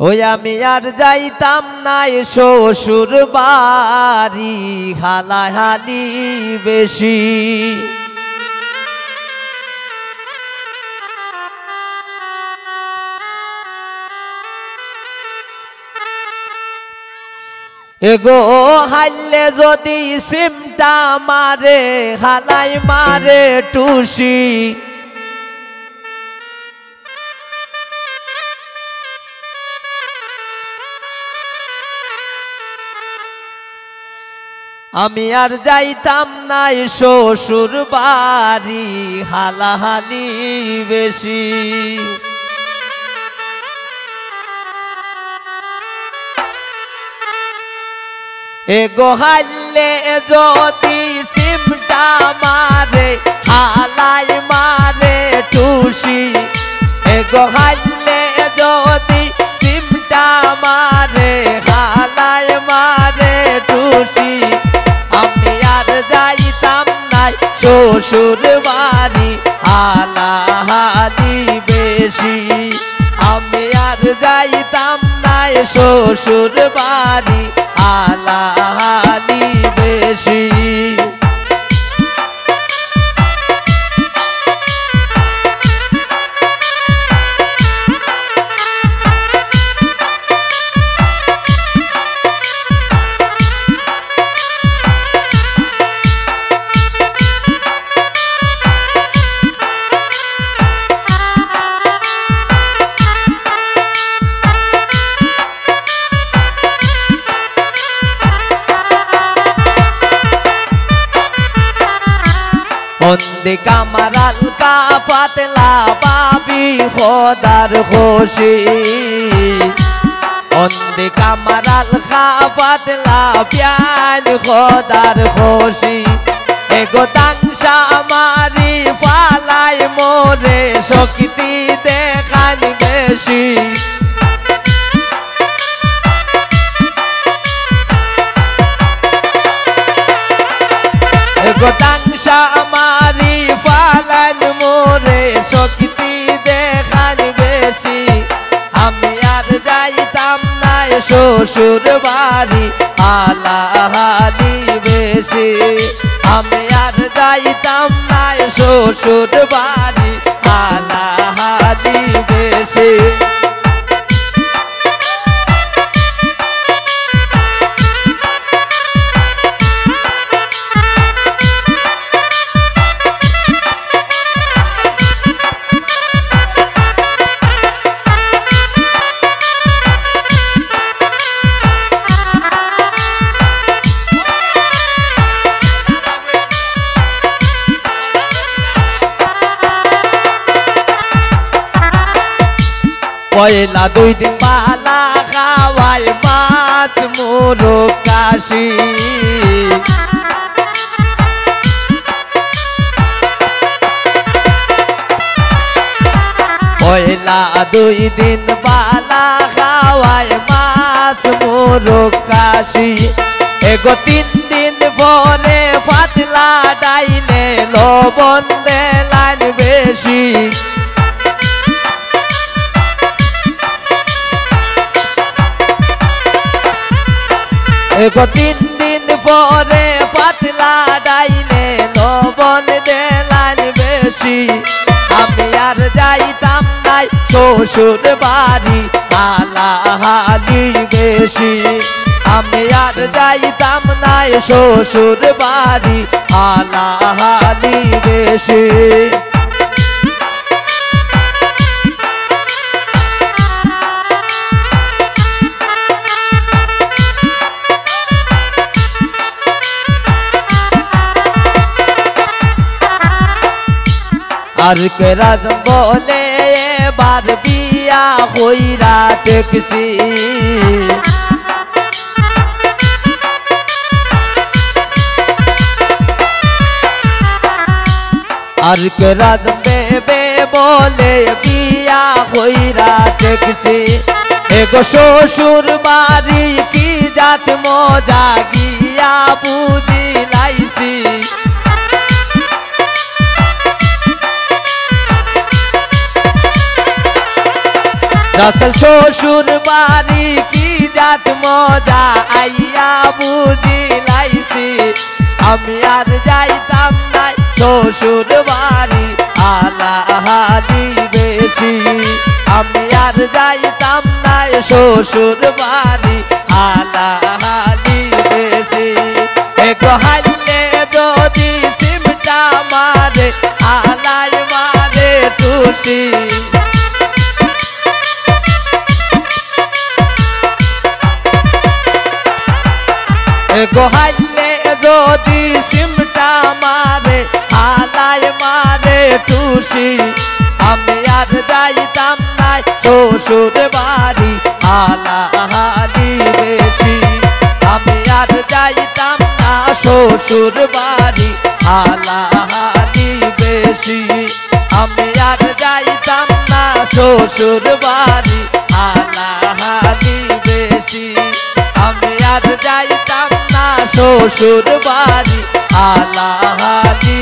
ওই আমি আর যাইতাম নাই শ্বশুর বাড়ি, হালাহালি বেশি। এগো হাইলে যদি সিমটা মারে, হালাই মারে টুসি। আমি আর যাইতাম নাই শ্বশুর বাড়ি, হালাহালি বেশি। এগো হাইলে যদি সিমটা মারে, হালাই মারে টুসি। এগো হাইলে যদি সিমটা মারে, হালাই মারে টুসি। আমি আর যাইতাম নাই শ্বশুর বাড়ি, হালাহালি বেশি। আমি আর যাইতাম নাই শ্বশুর বাড়ি, হালাহালি বেশি। বন্দে কামারাল কা ফাতলা বাবি খোদার খুশি। বন্দে কামারাল কা ফাতলা প্যান খোদার খুশি। এগো তাংশা মারি ফালাই মোরে, শক্তি দেখান বেশি। এগো তাংশা মারি ফালান মোরে, শক্তি দেখান বেশি। আমি আর যাইতাম নাই শ্বশুর বাড়ি, হালাহালি বেশি। আমি আর যাইতাম নাই শ্বশুর বাড়ি, হালাহালি বেশি। পয়লা 2 দিন পালা খাওয়াই মাছ মোরগ কাশি। পয়লা 2 দিন পালা খাওয়াই মাছ মোরগ কাশি। এগো 3 দিন পরে ফাতলা ডাইলে লবণ দেলান বেশি। এগো 3 দিন পরে পাতলা ডাইলে লবণ দেলান বেশি। আমি আর যাইতাম নাই শ্বশুর বাড়ি, হালাহালি বেশি। আমি আর যাইতাম নাই শ্বশুর বাড়ি, হালাহালি বেশি। আর কে রাজন বলে এবার বিয়া হইরা টেকছি। আর কে রাজন বেবে বলে বিয়া হইরা টেকছি। এগো শ্বশুর বাড়ি কি জাত মজা গিয়া বুঝি লাইছি। রাসেল শ্বশুর বাড়ি কি জাত মজা আইয়া বুঝিলাইছি আমি আর যাইতাম নাই শ্বশুর বাড়ি আলাহালি বেশি আমি আর যাইতাম নাই শ্বশুর বাড়ি আলাহালি বেশি এগো হাইলে যদি সিমটা মারে আলাই মারে টুসি গোহাইলে যদি সিমটা মারে হালাই মারে টুসি আমি আর যাইতাম নাই শ্বশুর বাড়ি হালাহালি বেশি আমি আর যাইতাম না শ্বশুর বাড়ি হালাহালি বেশি আমি আর যাইতাম না শ্বশুর বাড়ি হালাহালি বেশি আমি আর যাইতাম না শ্বশুর বাড়ি আলাহালি